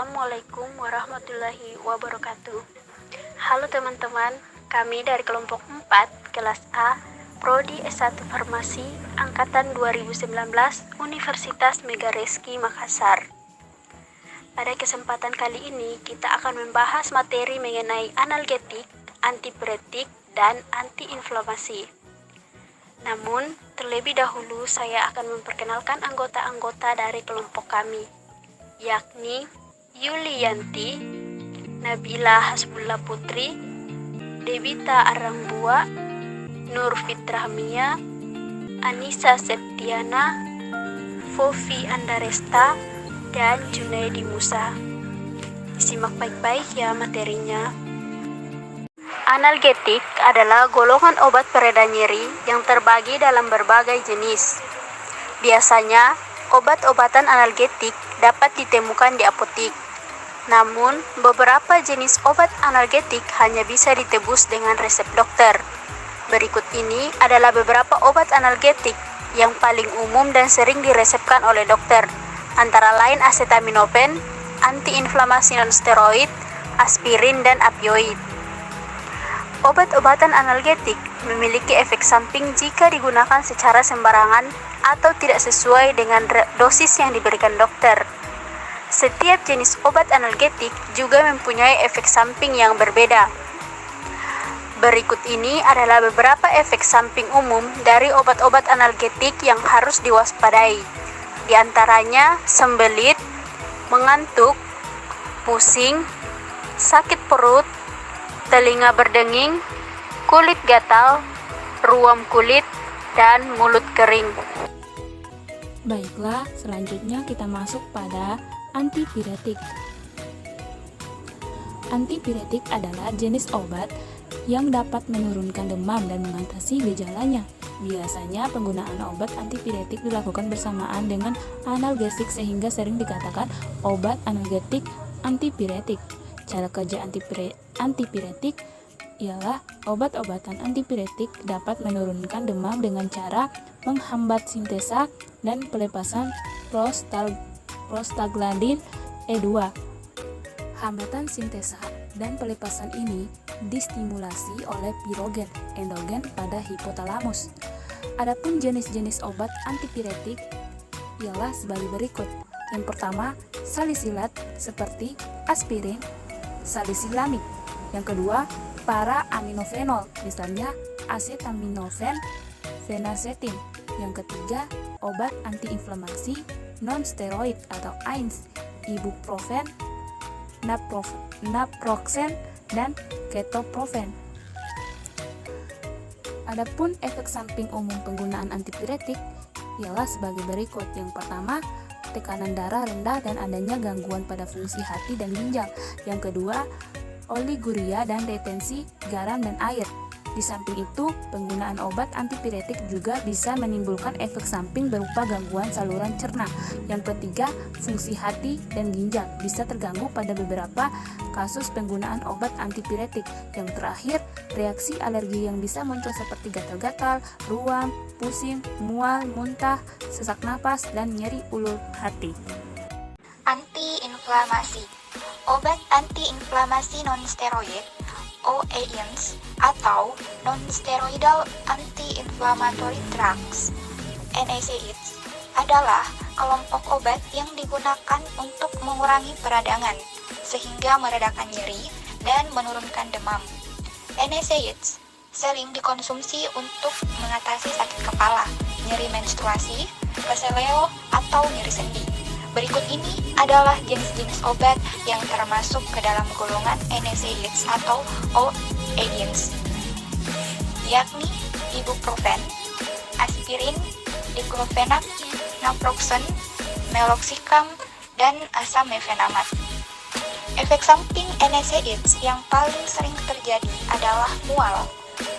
Assalamualaikum warahmatullahi wabarakatuh. Halo teman-teman, kami dari kelompok 4 kelas A, Prodi S1 Farmasi angkatan 2019 Universitas Megareski Makassar. Pada kesempatan kali ini kita akan membahas materi mengenai analgetik, antipiretik, dan antiinflamasi. Namun, terlebih dahulu saya akan memperkenalkan anggota-anggota dari kelompok kami, yakni Yulianti, Nabila Hasbullah Putri, Debita Arambua, Nur Fitrahmia, Anissa Septiana, Fofi Andaresta, dan Junaidi Musa. Disimak baik-baik ya materinya. Analgetik adalah golongan obat pereda nyeri yang terbagi dalam berbagai jenis. Biasanya, obat-obatan analgetik dapat ditemukan di apotik. Namun, beberapa jenis obat analgetik hanya bisa ditebus dengan resep dokter. Berikut ini adalah beberapa obat analgetik yang paling umum dan sering diresepkan oleh dokter, antara lain acetaminophen, antiinflamasi nonsteroid, aspirin, dan opioid. Obat-obatan analgetik memiliki efek samping jika digunakan secara sembarangan atau tidak sesuai dengan dosis yang diberikan dokter. Setiap jenis obat analgetik juga mempunyai efek samping yang berbeda. Berikut ini adalah beberapa efek samping umum dari obat-obat analgetik yang harus diwaspadai. Di antaranya sembelit, mengantuk, pusing, sakit perut, telinga berdenging, kulit gatal, ruam kulit, dan mulut kering. Baiklah, selanjutnya kita masuk pada antipiretik. Antipiretik adalah jenis obat yang dapat menurunkan demam dan mengatasi gejalanya. Biasanya penggunaan obat antipiretik dilakukan bersamaan dengan analgesik sehingga sering dikatakan obat analgetik antipiretik. Cara kerja antipiretik ialah obat-obatan antipiretik dapat menurunkan demam dengan cara menghambat sintesa dan pelepasan prostaglandin E2. Hambatan sintesa dan pelepasan ini distimulasi oleh pirogen endogen pada hipotalamus. Adapun jenis-jenis obat antipiretik ialah sebagai berikut. Yang pertama, salisilat seperti aspirin, salisilamid. Yang kedua, para aminofenol, misalnya acetaminophen, fenacetin. Yang ketiga, obat antiinflamasi non-steroid atau AINS, ibuprofen, naproxen, dan ketoprofen. Adapun efek samping umum penggunaan antipiretik ialah sebagai berikut. Yang pertama, tekanan darah rendah dan adanya gangguan pada fungsi hati dan ginjal. Yang kedua, oliguria dan retensi garam dan air. Di samping itu, penggunaan obat antipiretik juga bisa menimbulkan efek samping berupa gangguan saluran cerna. Yang ketiga, fungsi hati dan ginjal bisa terganggu pada beberapa kasus penggunaan obat antipiretik. Yang terakhir, reaksi alergi yang bisa muncul seperti gatal-gatal, ruam, pusing, mual, muntah, sesak napas, dan nyeri ulur hati. Antiinflamasi. Obat antiinflamasi non-steroid (AINS) atau non-steroidal anti-inflammatory drugs (NSAIDs) adalah kelompok obat yang digunakan untuk mengurangi peradangan sehingga meredakan nyeri dan menurunkan demam. NSAIDs sering dikonsumsi untuk mengatasi sakit kepala, nyeri menstruasi, keseleo, atau nyeri sendi. Berikut ini adalah jenis-jenis obat yang termasuk ke dalam golongan NSAIDs atau AINS, yakni ibuprofen, aspirin, diclofenac, naproxen, meloxicam, dan asam mefenamat. Efek samping NSAIDs yang paling sering terjadi adalah mual,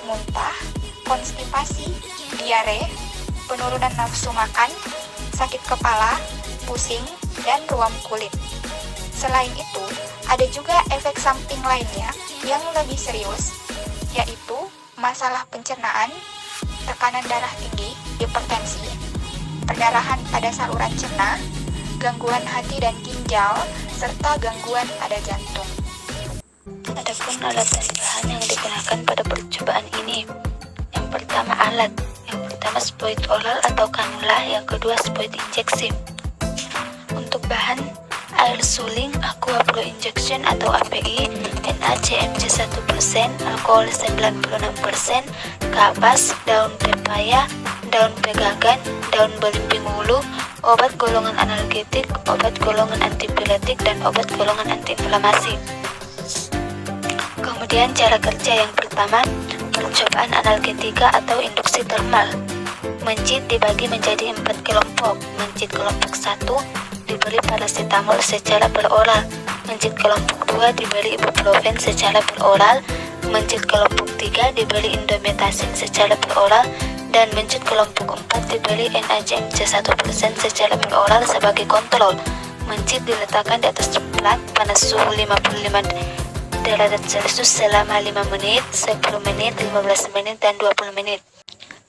muntah, konstipasi, diare, penurunan nafsu makan, sakit kepala, pusing, dan ruam kulit. Selain itu, ada juga efek samping lainnya yang lebih serius, yaitu masalah pencernaan, tekanan darah tinggi, hipertensi, perdarahan pada saluran cerna, gangguan hati dan ginjal, serta gangguan pada jantung. Adapun alat dan bahan yang digunakan pada percobaan ini. Yang pertama alat, yang pertama sploid oral atau kanula, yang kedua sploid injeksi. Untuk bahan, air suling, aqua flow injection atau API, NaCmC 1%, alkohol 96%, kapas, daun pepaya, daun pegagan, daun belimbing hulu, obat golongan analgetik, obat golongan antipiretik, dan obat golongan antiinflamasi. Kemudian cara kerja yang pertama, percobaan analgetika atau induksi termal. Mencit dibagi menjadi 4 kelompok. Mencit kelompok 1 diberi paracetamol secara peroral. Mencit kelompok 2 diberi ibuprofen secara peroral. Mencit kelompok 3 diberi indometasin secara peroral. Dan mencit kelompok 4 diberi NaCmC 1% secara peroral sebagai kontrol. Mencit diletakkan di atas plat panas suhu 55 derajat Celcius selama 5 menit, 10 menit, 15 menit, dan 20 menit.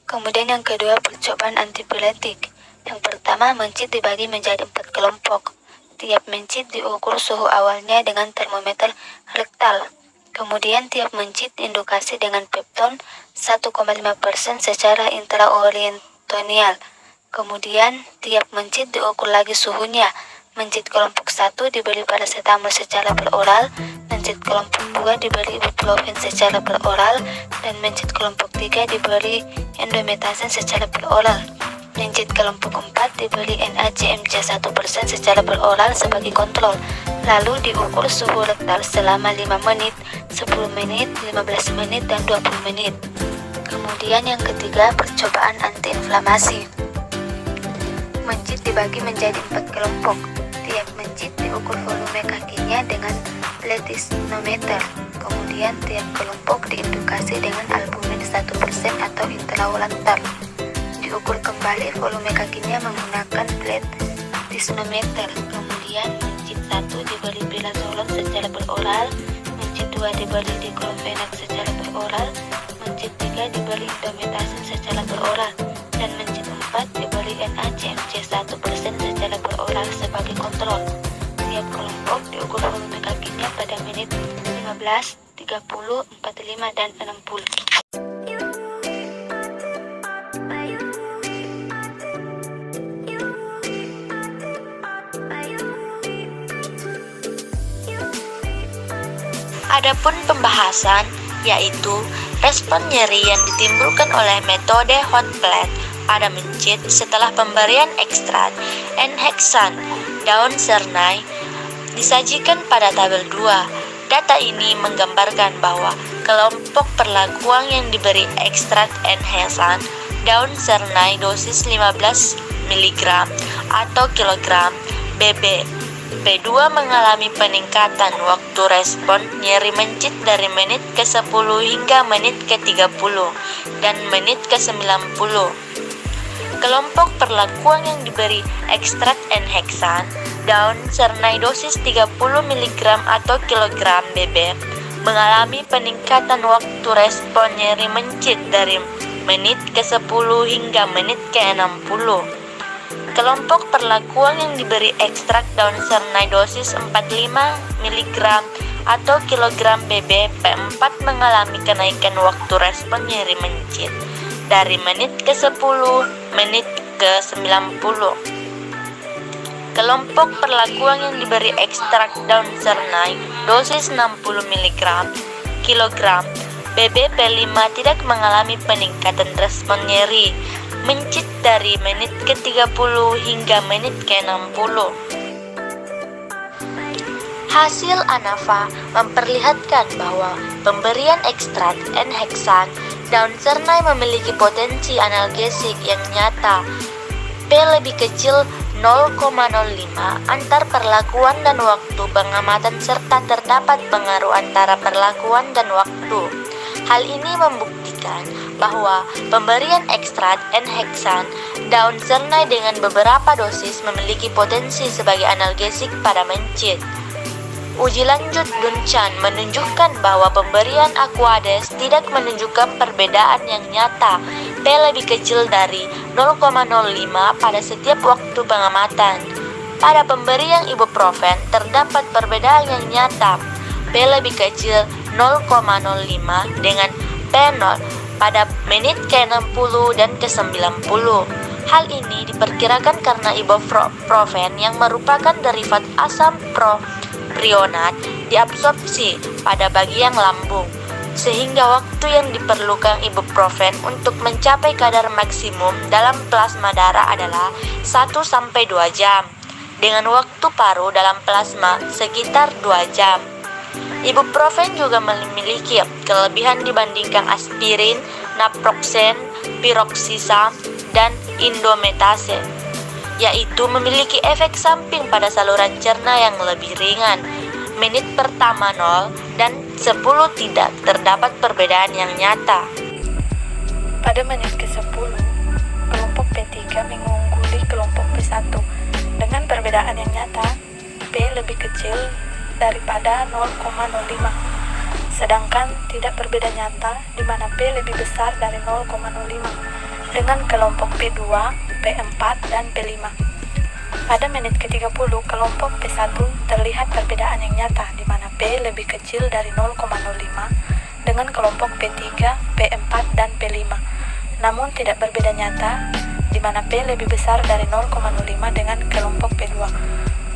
Kemudian yang kedua, percobaan antipiretik. Yang pertama, mencit dibagi menjadi 4 kelompok. Tiap mencit diukur suhu awalnya dengan termometer rektal. Kemudian tiap mencit diindukasi dengan pepton 1,5% secara intraorientonial. Kemudian tiap mencit diukur lagi suhunya. Mencit kelompok 1 diberi paracetamol secara peroral, mencit kelompok 2 diberi ibuprofen secara peroral, dan mencit kelompok 3 diberi indometasin secara peroral. Mencit kelompok 4 diberi NaCmC 1% secara peroral sebagai kontrol. Lalu diukur suhu rektal selama 5 menit, 10 menit, 15 menit, dan 20 menit. Kemudian yang ketiga, percobaan antiinflamasi. Mencit dibagi menjadi 4 kelompok. Tiap mencit diukur volume kakinya dengan plethysmanometer. Kemudian tiap kelompok diindukasi dengan albumin 1% atau intraocular. Diukur kembali volume kakinya menggunakan plethysmanometer. Kemudian mencit 1 diberi bilazolam secara peroral, mencit 2 diberi diklofenak secara peroral, mencit 3 diberi indometasin secara peroral, dan mencit 4 diberi NaCmC 1% secara peroral sebagai kontrol. Tiap kelompok diukur volume kakinya pada menit 15, 30, 45, dan 60. Adapun pembahasan, yaitu respon nyeri yang ditimbulkan oleh metode hot plate pada mencit setelah pemberian ekstrak N-hexan daun sernai disajikan pada tabel 2. Data ini menggambarkan bahwa kelompok perlakuan yang diberi ekstrak N-hexan daun sernai dosis 15 mg atau kilogram BB P2 mengalami peningkatan waktu respon nyeri mencit dari menit ke-10 hingga menit ke-30 dan menit ke-90. Kelompok perlakuan yang diberi ekstrak N-hexan daun sernai dosis 30 mg atau kilogram BB mengalami peningkatan waktu respon nyeri mencit dari menit ke-10 hingga menit ke-60. Kelompok perlakuan yang diberi ekstrak daun sernai dosis 45 mg atau kilogram BB P4 mengalami kenaikan waktu respon nyeri mencit dari menit ke-10 menit ke-90. Kelompok perlakuan yang diberi ekstrak daun sernai dosis 60 mg kilogram BB P5 tidak mengalami peningkatan respon nyeri mencit dari menit ke-30 hingga menit ke-60. Hasil ANAVA memperlihatkan bahwa pemberian ekstrak N-hexan daun sernai memiliki potensi analgesik yang nyata. P lebih kecil 0,05 antar perlakuan dan waktu pengamatan serta terdapat pengaruh antara perlakuan dan waktu. Hal ini membuktikan bahwa pemberian ekstrak N-hexan daun sernai dengan beberapa dosis memiliki potensi sebagai analgesik pada mencit. Uji lanjut Dunchan menunjukkan bahwa pemberian Aquades tidak menunjukkan perbedaan yang nyata P lebih kecil dari 0,05 pada setiap waktu pengamatan. Pada pemberian ibuprofen terdapat perbedaan yang nyata. P lebih kecil 0,05 dengan P0 pada menit ke-60 dan ke-90. Hal ini diperkirakan karena ibuprofen yang merupakan derivat asam propionat diabsorpsi pada bagian lambung, sehingga waktu yang diperlukan ibuprofen untuk mencapai kadar maksimum dalam plasma darah adalah 1-2 jam, dengan waktu paruh dalam plasma sekitar 2 jam. Ibuprofen juga memiliki kelebihan dibandingkan aspirin, naproxen, piroksisam, dan indometase, yaitu memiliki efek samping pada saluran cerna yang lebih ringan. Menit pertama 0 dan 10 tidak terdapat perbedaan yang nyata. Pada menit ke-10, kelompok P3 mengungguli kelompok P1 dengan perbedaan yang nyata. P lebih kecil daripada 0,05, sedangkan tidak berbeda nyata di mana P lebih besar dari 0,05 dengan kelompok P2, P4, dan P5. Pada menit ke-30, kelompok P1 terlihat perbedaan yang nyata di mana P lebih kecil dari 0,05 dengan kelompok P3, P4, dan P5. Namun tidak berbeda nyata di mana P lebih besar dari 0,05 dengan kelompok P2.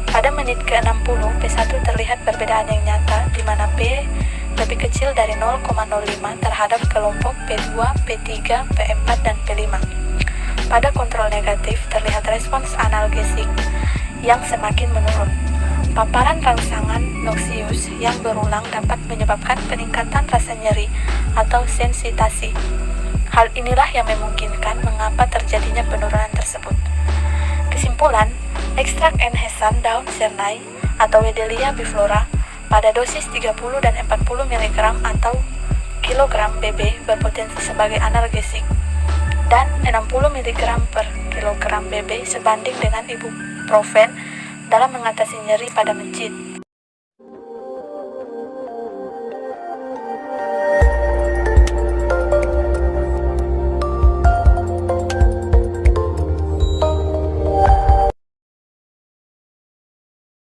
Pada menit ke-60, P1 terlihat perbedaan yang nyata di mana P lebih kecil dari 0,05 terhadap kelompok P2, P3, P4, dan P5. Pada kontrol negatif terlihat respons analgesik yang semakin menurun. Paparan rangsangan noxious yang berulang dapat menyebabkan peningkatan rasa nyeri atau sensitasi. Hal inilah yang memungkinkan mengapa terjadinya penurunan tersebut. Kesimpulan, ekstrak enhesan daun sernai atau Wedelia biflora pada dosis 30 dan 40 mg atau kilogram BB berpotensi sebagai analgesik, dan 60 mg per kilogram BB sebanding dengan ibuprofen dalam mengatasi nyeri pada mencit.